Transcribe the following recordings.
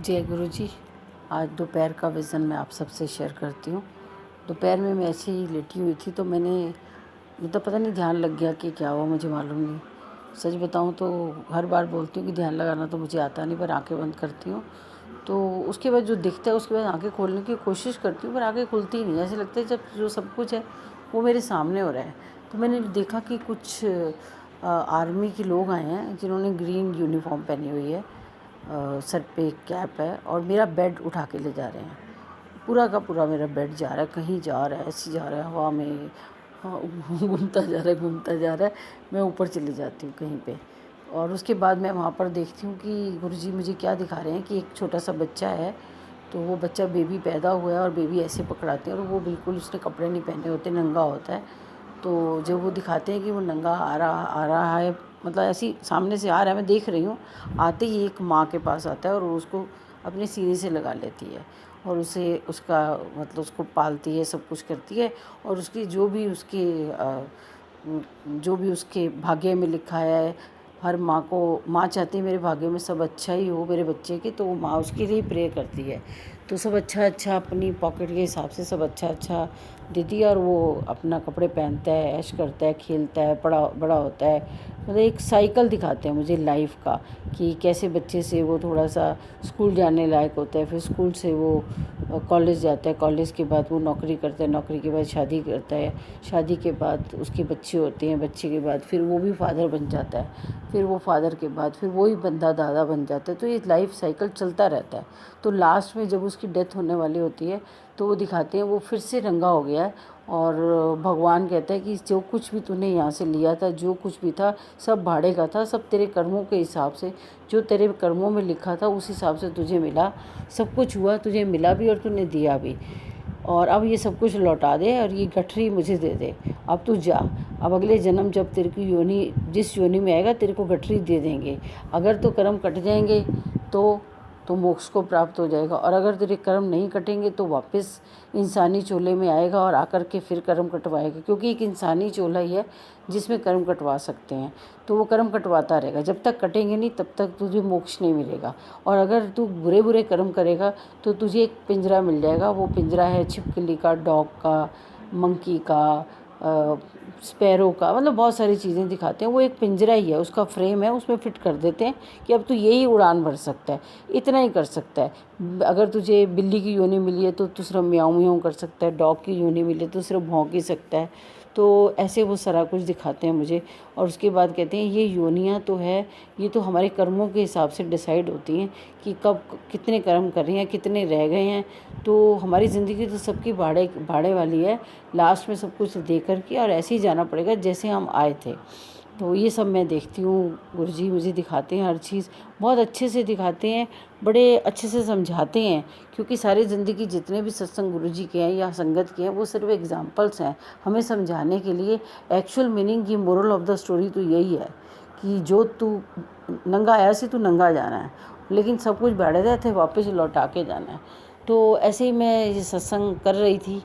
जय गुरु जी। आज दोपहर का विज़न मैं आप सबसे शेयर करती हूँ। दोपहर में मैं ऐसे ही लेटी हुई थी तो मैंने पता नहीं ध्यान लग गया कि क्या हुआ, मुझे मालूम नहीं। सच बताऊँ तो हर बार बोलती हूँ कि ध्यान लगाना तो मुझे आता नहीं, पर आंखें बंद करती हूँ तो उसके बाद जो दिखता है उसके बाद आंखें खोलने की कोशिश करती हूँ, पर आंखें खुलती ही नहीं। ऐसे लगता है जब जो सब कुछ है वो मेरे सामने हो रहा है। तो मैंने देखा कि कुछ आर्मी के लोग आए हैं जिन्होंने ग्रीन यूनिफॉर्म पहनी हुई है, सर पे एक कैप है और मेरा बेड उठा के ले जा रहे हैं। पूरा का पूरा मेरा बेड जा रहा है, कहीं जा रहा है, ऐसे जा रहा है हवा में, हाँ, घूमता जा रहा है, घूमता जा रहा है। मैं ऊपर चली जाती हूँ कहीं पे और उसके बाद मैं वहाँ पर देखती हूँ कि गुरुजी मुझे क्या दिखा रहे हैं कि एक छोटा सा बच्चा है। तो वो बच्चा बेबी पैदा हुआ है और बेबी ऐसे पकड़ाते हैं और वो बिल्कुल उसने कपड़े नहीं पहने होते, नंगा होता है। तो जब वो दिखाते हैं कि वो नंगा आ रहा है, मतलब ऐसी सामने से आ रहा है, मैं देख रही हूँ, आते ही एक माँ के पास आता है और उसको अपने सीने से लगा लेती है और उसे उसका उसको पालती है, सब कुछ करती है। और उसकी जो भी उसके भाग्य में लिखा है, हर माँ चाहती है मेरे भाग्य में सब अच्छा ही हो मेरे बच्चे के, तो वो माँ उसके लिए प्रे करती है। तो सब अच्छा अच्छा अपनी पॉकेट के हिसाब से सब अच्छा अच्छा देती है और वो अपना कपड़े पहनता है, ऐश करता है, खेलता है, बड़ा बड़ा होता है। मतलब एक साइकिल दिखाते हैं मुझे लाइफ का कि कैसे बच्चे से वो थोड़ा सा स्कूल जाने लायक होता है, फिर स्कूल से वो कॉलेज जाता है, कॉलेज के बाद वो नौकरी करता है, नौकरी के बाद शादी करता है, शादी के बाद उसके बच्चे होते हैं, बच्चे के बाद फिर वो भी फादर बन जाता है, फिर वो फादर के बाद फिर वही बंदा दादा बन जाता है। तो ये लाइफ साइकिल चलता रहता है। तो लास्ट में जब उसकी डेथ होने वाली होती है तो वो दिखाते हैं वो फिर से रंगा हो गया है और भगवान कहता है कि जो कुछ भी तूने यहाँ से लिया था, जो कुछ भी था, सब भाड़े का था, सब तेरे कर्मों के हिसाब से, जो तेरे कर्मों में लिखा था उस हिसाब से तुझे मिला, सब कुछ हुआ, तुझे मिला भी और तूने दिया भी। और अब ये सब कुछ लौटा दे और ये गठरी मुझे दे दे। अब तू जा, अब अगले जन्म जब तेरे की योनि जिस योनि में आएगा तेरे को गठरी दे देंगे। अगर तो कर्म कट जाएंगे तो मोक्ष को प्राप्त हो जाएगा, और अगर तेरे कर्म नहीं कटेंगे तो वापस इंसानी चोले में आएगा और आकर के फिर कर्म कटवाएगा, क्योंकि एक इंसानी चोला ही है जिसमें कर्म कटवा सकते हैं। तो वो कर्म कटवाता रहेगा, जब तक कटेंगे नहीं तब तक तुझे मोक्ष नहीं मिलेगा। और अगर तू बुरे बुरे कर्म करेगा तो तुझे एक पिंजरा मिल जाएगा। वो पिंजरा है छिपकली का, डॉग का, मंकी का, स्पैरो का, मतलब बहुत सारी चीज़ें दिखाते हैं। वो एक पिंजरा ही है, उसका फ्रेम है, उसमें फिट कर देते हैं कि अब तू यही उड़ान भर सकता है, इतना ही कर सकता है। अगर तुझे बिल्ली की योनि मिली है तो तू सिर्फ म्याऊं म्याऊं कर सकता है, डॉग की योनि मिली है तो सिर्फ भौंक ही सकता है। तो ऐसे वो सारा कुछ दिखाते हैं मुझे। और उसके बाद कहते हैं ये योनियाँ तो है, ये तो हमारे कर्मों के हिसाब से डिसाइड होती हैं कि कब कितने कर्म कर रहे हैं, कितने रह गए हैं। तो हमारी ज़िंदगी तो सबकी भाड़े भाड़े वाली है, लास्ट में सब कुछ दे कर के और ऐसे ही जाना पड़ेगा जैसे हम आए थे। तो ये सब मैं देखती हूँ, गुरुजी मुझे दिखाते हैं, हर चीज़ बहुत अच्छे से दिखाते हैं, बड़े अच्छे से समझाते हैं। क्योंकि सारी ज़िंदगी जितने भी सत्संग गुरुजी के हैं या संगत के हैं वो सिर्फ एग्जाम्पल्स हैं हमें समझाने के लिए। एक्चुअल मीनिंग की मोरल ऑफ द स्टोरी तो यही है कि जो तू नंगा आया से तू नंगा जाना है, लेकिन सब कुछ भाड़े रहे थे, वापस लौटा के जाना है। तो ऐसे ही मैं ये सत्संग कर रही थी,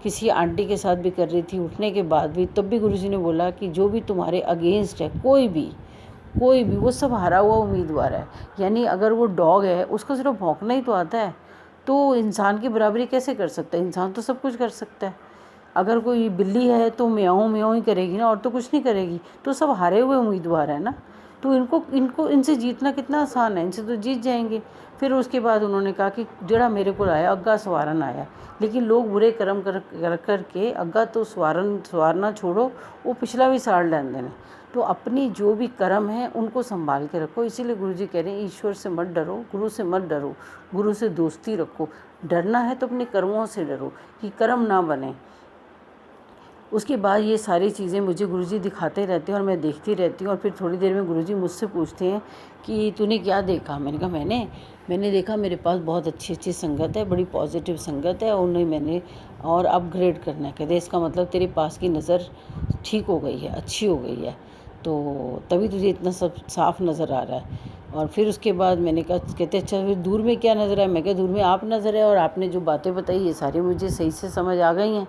किसी आंटी के साथ भी कर रही थी, उठने के बाद भी, तब भी गुरुजी ने बोला कि जो भी तुम्हारे अगेंस्ट है, कोई भी वो सब हारा हुआ उम्मीदवार है। यानी अगर वो डॉग है उसको सिर्फ भौंकना ही तो आता है, तो इंसान की बराबरी कैसे कर सकता है? इंसान तो सब कुछ कर सकता है। अगर कोई बिल्ली है तो म्याऊं म्याऊं ही करेगी ना, और तो कुछ नहीं करेगी। तो सब हारे हुए उम्मीदवार है ना, तो इनको इनको इनसे जीतना कितना आसान है, इनसे तो जीत जाएंगे। फिर उसके बाद उन्होंने कहा कि जड़ा मेरे को आया अग्गा सवारन आया। लेकिन लोग बुरे कर्म कर के अग्गा तो सवारना छोड़ो, वो पिछला भी साड़ लेन देने। तो अपनी जो भी कर्म है उनको संभाल के रखो। इसीलिए गुरुजी कह रहे हैं ईश्वर से मत डरो, गुरु से मत डरो, गुरु से दोस्ती रखो। डरना है तो अपने कर्मों से डरो कि कर्म ना बने। उसके बाद ये सारी चीज़ें मुझे गुरुजी दिखाते रहते हैं और मैं देखती रहती हूँ। और फिर थोड़ी देर में गुरुजी मुझसे पूछते हैं कि तूने क्या देखा? मैंने कहा मैंने देखा मेरे पास बहुत अच्छी अच्छी संगत है, बड़ी पॉजिटिव संगत है, और उन्हें मैंने और अपग्रेड करना है। कहते इसका मतलब तेरे पास की नज़र ठीक हो गई है, अच्छी हो गई है, तो तभी तुझे इतना सब साफ नज़र आ रहा है। और फिर उसके बाद मैंने कहा, कहते अच्छा फिर दूर में क्या नज़र है? मैं कहा दूर में आप नज़र है, और आपने जो बातें बताई ये सारी मुझे सही से समझ आ गई हैं।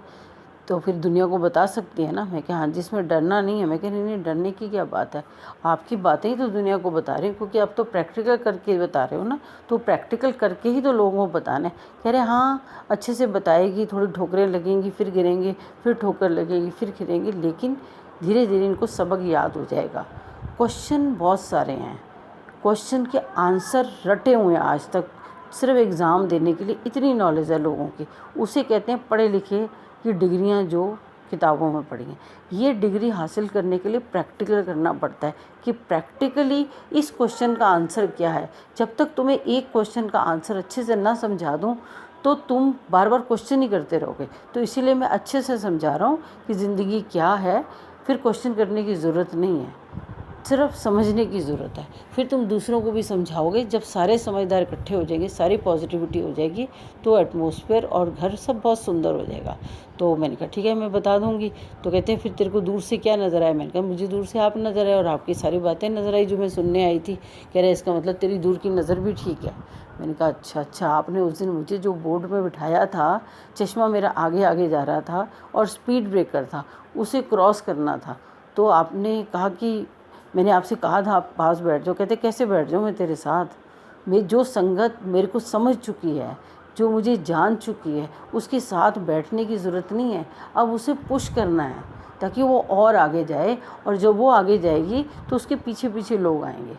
तो फिर दुनिया को बता सकती है ना। मैं कहा हाँ जी, इसमें डरना नहीं है। मैं कह नहीं डरने की क्या बात है, आपकी बातें ही तो दुनिया को बता रही हैं, क्योंकि आप तो प्रैक्टिकल करके बता रहे हो ना, तो प्रैक्टिकल करके ही तो लोगों को बताना है। कह रहे हाँ अच्छे से बताएगी, थोड़ी ठोकरें लगेंगी, फिर गिरेंगे, फिर ठोकर लगेगी, फिर गिरेंगे, लेकिन धीरे धीरे इनको सबक याद हो जाएगा। क्वेश्चन बहुत सारे हैं, क्वेश्चन के आंसर रटे हुए हैं आज तक, सिर्फ एग्ज़ाम देने के लिए इतनी नॉलेज है लोगों की। उसे कहते हैं पढ़े लिखे की डिग्रियां जो किताबों में पढ़ी हैं। ये डिग्री हासिल करने के लिए प्रैक्टिकल करना पड़ता है कि प्रैक्टिकली इस क्वेश्चन का आंसर क्या है। जब तक तुम्हें एक क्वेश्चन का आंसर अच्छे से ना समझा दूँ तो तुम बार बार क्वेश्चन ही करते रहोगे। तो इसीलिए मैं अच्छे से समझा रहा हूँ कि ज़िंदगी क्या है, फिर क्वेश्चन करने की ज़रूरत नहीं है, सिर्फ समझने की ज़रूरत है। फिर तुम दूसरों को भी समझाओगे। जब सारे समझदार इकट्ठे हो जाएंगे, सारी पॉजिटिविटी हो जाएगी, तो एटमॉस्फेयर और घर सब बहुत सुंदर हो जाएगा। तो मैंने कहा ठीक है मैं बता दूंगी। तो कहते हैं फिर तेरे को दूर से क्या नज़र आया। मैंने कहा मुझे दूर से आप नज़र आए और आपकी सारी बातें नज़र आई जो मैं सुनने आई थी। कह रहे इसका मतलब तेरी दूर की नज़र भी ठीक है। मैंने कहा अच्छा आपने उस दिन मुझे जो बोर्ड में बिठाया था, चश्मा मेरा आगे आगे जा रहा था और स्पीड ब्रेकर था, उसे क्रॉस करना था, तो आपने कहा कि मैंने आपसे कहा था आप पास बैठ जाओ। कहते कैसे बैठ जाऊँ मैं तेरे साथ, मैं जो संगत मेरे को समझ चुकी है, जो मुझे जान चुकी है, उसके साथ बैठने की ज़रूरत नहीं है। अब उसे पुश करना है ताकि वो और आगे जाए, और जब वो आगे जाएगी तो उसके पीछे पीछे लोग आएंगे।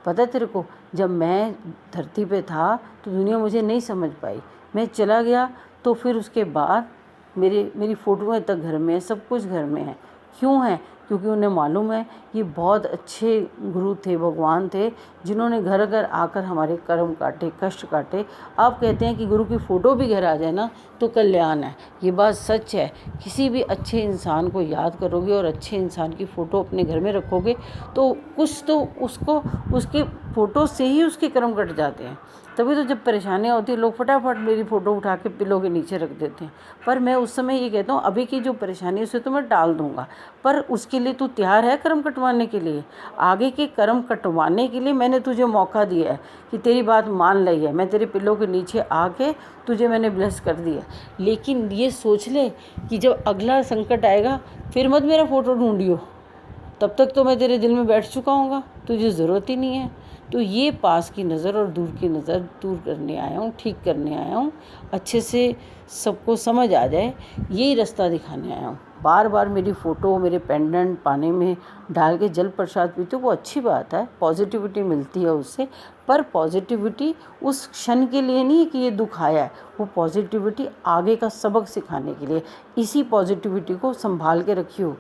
पता है तेरे को, जब मैं धरती पे था तो दुनिया मुझे नहीं समझ पाई, मैं चला गया तो फिर उसके बाद मेरी फ़ोटोएँ तक घर में है, सब कुछ घर में है। क्यों है? क्योंकि उन्हें मालूम है ये बहुत अच्छे गुरु थे, भगवान थे, जिन्होंने घर घर आकर हमारे कर्म काटे, कष्ट काटे। आप कहते हैं कि गुरु की फ़ोटो भी घर आ जाए ना तो कल्याण है। ये बात सच है। किसी भी अच्छे इंसान को याद करोगे और अच्छे इंसान की फ़ोटो अपने घर में रखोगे तो कुछ तो उसको उसके फ़ोटो से ही उसके कर्म कट जाते हैं। तभी तो जब परेशानियाँ होती है लोग फटाफट मेरी फ़ोटो उठा के पिलो के नीचे रख देते हैं। पर मैं उस समय ये कहता हूँ अभी की जो परेशानी है उसे तो मैं टाल दूँगा, पर उसके लिए तू तैयार है कर्म कटवाने के लिए? आगे के कर्म कटवाने के लिए मैंने तुझे मौका दिया है कि तेरी बात मान ली है, मैं तेरे पिलो के नीचे आके तुझे मैंने ब्लेस कर दिया। लेकिन ये सोच ले कि जब अगला संकट आएगा फिर मत मेरा फ़ोटो ढूंढियो, तब तक तो मैं तेरे दिल में बैठ चुका हूँगा, तुझे ज़रूरत ही नहीं है। तो ये पास की नज़र और दूर की नज़र दूर करने आया हूँ, ठीक करने आया हूँ, अच्छे से सबको समझ आ जाए, यही रास्ता दिखाने आया हूँ। बार बार मेरी फ़ोटो मेरे पेंडेंट पानी में डाल के जल प्रसाद पीते वो अच्छी बात है, पॉजिटिविटी मिलती है उससे, पर पॉजिटिविटी उस क्षण के लिए नहीं कि ये दुख आया है, वो पॉजिटिविटी आगे का सबक सिखाने के लिए। इसी पॉजिटिविटी को संभाल के रखियो।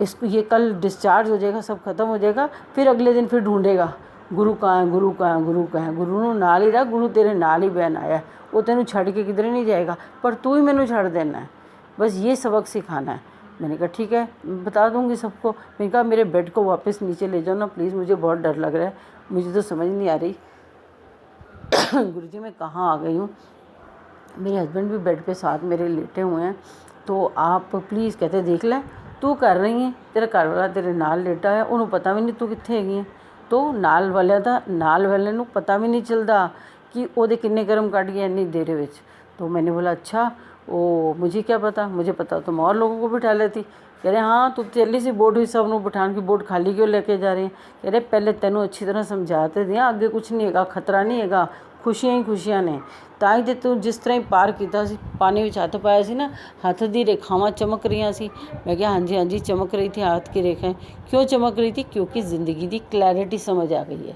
इसको ये कल डिस्चार्ज हो जाएगा, सब खत्म हो जाएगा, फिर अगले दिन फिर ढूंढेगा गुरु कहाँ है, गुरु कहाँ है, गुरु कहाँ है। गुरु ਨੂੰ ਨਾਲ ही रहा, गुरु तेरे नाल ही बहन आया, वो तेनू छड़ के किधर नहीं जाएगा, पर तू ही मैनू छड़ देना है। बस ये सबक सिखाना है। मैंने कहा ठीक है बता दूंगी सबको। मैंने कहा मेरे बेड को वापस नीचे ले जाओ ना प्लीज़, मुझे बहुत डर लग रहा है, मुझे तो समझ नहीं आ रही गुरुजी मैं कहाँ आ गई हूँ। मेरे हस्बैंड भी बेड पे साथ मेरे लेटे हुए हैं, तो आप प्लीज़ कहते देख ले तू कर रही है, तेरा घर वाला तेरे नाल लेटा है, उन्होंने पता भी नहीं तू कित्थे हैगी है। तो नाल वाले नूं पता भी नहीं चलता कि ओदे किन्ने कर्म कट गए इन्नी देर विच। तो मैंने बोला अच्छा ओ मुझे क्या पता, मुझे पता तो मैं और लोगों को बिठा लेती। कह रहे हाँ तू चली सी बोट हुई सब नूं बिठान की, बोट खाली क्यों लेके जा रहे हैं। कह रहे पहले तेनों अच्छी तरह समझाते दिया, आगे कुछ नहीं हैगा, खतरा नहीं हैगा, खुशियां ही खुशियां ने। ਤਾਂ ਹੀ ਤੇ ਤੂੰ ਜਿਸ ਤਰ੍ਹਾਂ ਹੀ ਪਾਰ ਕੀਤਾ ਸੀ, ਪਾਣੀ ਵਿੱਚ ਹੱਥ ਪਾਇਆ ਸੀ ਨਾ, ਹੱਥ ਦੀ ਰੇਖਾਵਾਂ ਚਮਕ ਰਹੀਆਂ ਸੀ। मैं क्या हाँ जी हाँ जी चमक रही थी हाथ की रेखाएं। क्यों चमक रही थी? क्योंकि ज़िंदगी की क्लैरिटी समझ आ गई है।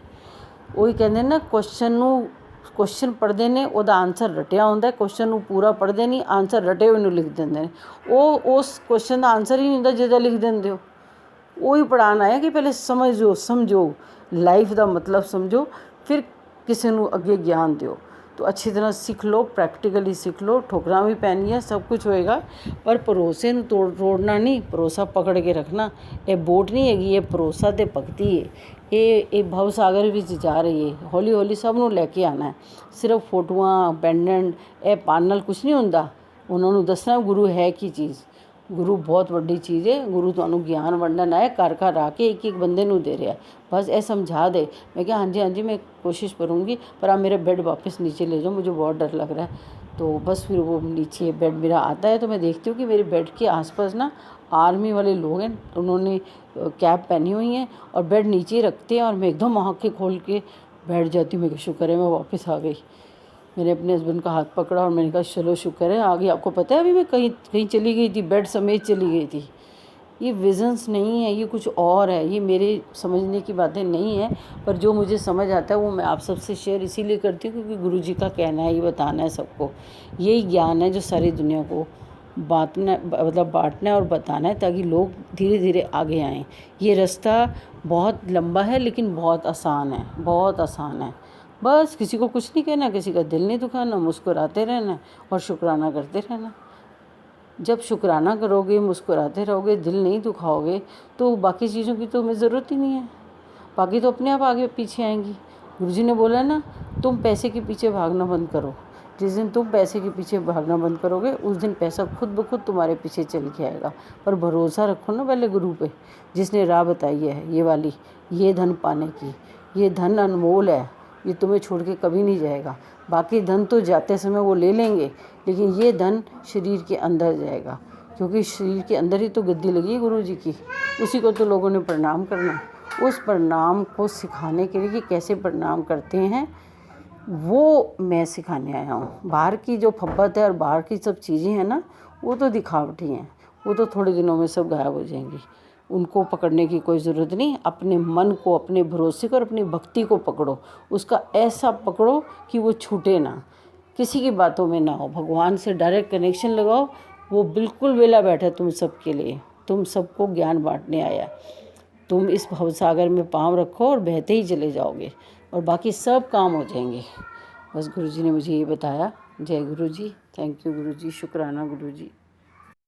ਉਹੀ ਕਹਿੰਦੇ ਨਾ क्वेश्चन पढ़ते हैं ਉਹਦਾ आंसर रटिया होंदा है, क्वेश्चन ਨੂੰ पूरा पढ़ते नहीं, आंसर रटे हुए ਨੂੰ लिख देंगे ने। ਉਹ उस क्वेश्चन का आंसर ही नहीं होंदा ਜਿਹਦਾ लिख देंगे हो। ਉਹੀ पढ़ाना है कि पहले समझो लाइफ का मतलब समझो, फिर किसी ਨੂੰ ਅੱਗੇ ज्ञान ਦਿਓ। तो अच्छी तरह सीख लो, प्रैक्टिकली सीख लो, ठोकरा भी पैनी है, सब कुछ होएगा, पर भरोसे नूं तोड़ना नहीं, भरोसा पकड़ के रखना। ये बोट नहीं हैगी, ये भरोसा ते भगती है। ये भव सागर विच जा रही है, हौली हौली सब नूं लैके आना है। सिर्फ फोटोआं पेंडेंट ये पान नाल कुछ नहीं हुंदा, उन्हां नूं दसना गुरु है की चीज़। गुरु बहुत ਵੱਡੀ चीज़ है। गुरु ਤੁਹਾਨੂੰ ਗਿਆਨ ਵੰਡਣ ਆਇਆ, ਘਰ ਘਰ ਆ ਕੇ एक एक बंदे ਨੂੰ दे रहा है। बस ये समझा दे। मैं क्या हाँ जी मैं कोशिश करूँगी, पर आप मेरा बेड वापस नीचे ले जाओ, मुझे बहुत डर लग रहा है। तो बस फिर वो नीचे बेड मेरा आता है, तो मैं देखती हूँ कि मेरे बेड के आसपास ना आर्मी वाले लोग हैं, उन्होंने कैप पहनी हुई है और बेड नीचे रखते हैं, और मैं एकदम आँखें खोल के बैठ जाती हूँ। मेरे शुक्र है मैं वापस आ गई। मैंने अपने हस्बैंड का हाथ पकड़ा और मैंने कहा चलो शुक्र है आ गई। आपको पता है अभी मैं कहीं कहीं चली गई थी, बेड समेत चली गई थी। ये विजन्स नहीं है, ये कुछ और है, ये मेरे समझने की बातें नहीं है, पर जो मुझे समझ आता है वो मैं आप सबसे शेयर इसीलिए करती हूँ क्योंकि गुरुजी का कहना है, ये बताना है सबको। यही ज्ञान है जो सारी दुनिया को बांटना है और बताना है, ताकि लोग धीरे धीरे आगे आएँ। ये रास्ता बहुत लंबा है लेकिन बहुत आसान है, बहुत आसान है। बस किसी को कुछ नहीं कहना, किसी का दिल नहीं दुखाना, मुस्कुराते रहना और शुक्राना करते रहना। जब शुक्राना करोगे, मुस्कुराते रहोगे, दिल नहीं दुखाओगे, तो बाकी चीज़ों की तो हमें ज़रूरत ही नहीं है। बाकी तो अपने आप आगे पीछे आएंगी। गुरुजी ने बोला ना, तुम पैसे के पीछे भागना बंद करो। जिस दिन तुम पैसे के पीछे भागना बंद करोगे, उस दिन पैसा खुद ब खुद तुम्हारे पीछे चल के आएगा। पर भरोसा रखो ना पहले गुरु पे, जिसने राह बताई है ये वाली, ये धन पाने की। ये धन अनमोल है, ये तुम्हें छोड़ के कभी नहीं जाएगा। बाकी धन तो जाते समय वो ले लेंगे, लेकिन ये धन शरीर के अंदर जाएगा, क्योंकि शरीर के अंदर ही तो गद्दी लगी है गुरुजी की। उसी को तो लोगों ने प्रणाम करना। उस प्रणाम को सिखाने के लिए कि कैसे प्रणाम करते हैं, वो मैं सिखाने आया हूँ। बाहर की जो फब्बत है और बाहर की सब चीज़ें हैं ना, वो तो दिखावटी हैं, वो तो थोड़े दिनों में सब गायब हो जाएंगी। उनको पकड़ने की कोई ज़रूरत नहीं। अपने मन को, अपने भरोसे को और अपनी भक्ति को पकड़ो। उसका ऐसा पकड़ो कि वो छूटे ना, किसी की बातों में ना हो। भगवान से डायरेक्ट कनेक्शन लगाओ। वो बिल्कुल वेला बैठा तुम सबके लिए, तुम सबको ज्ञान बांटने आया। तुम इस भवसागर में पाँव रखो और बहते ही चले जाओगे, और बाकी सब काम हो जाएंगे। बस गुरुजी ने मुझे ये बताया। जय गुरुजी, थैंक यू गुरुजी, शुक्राना गुरुजी।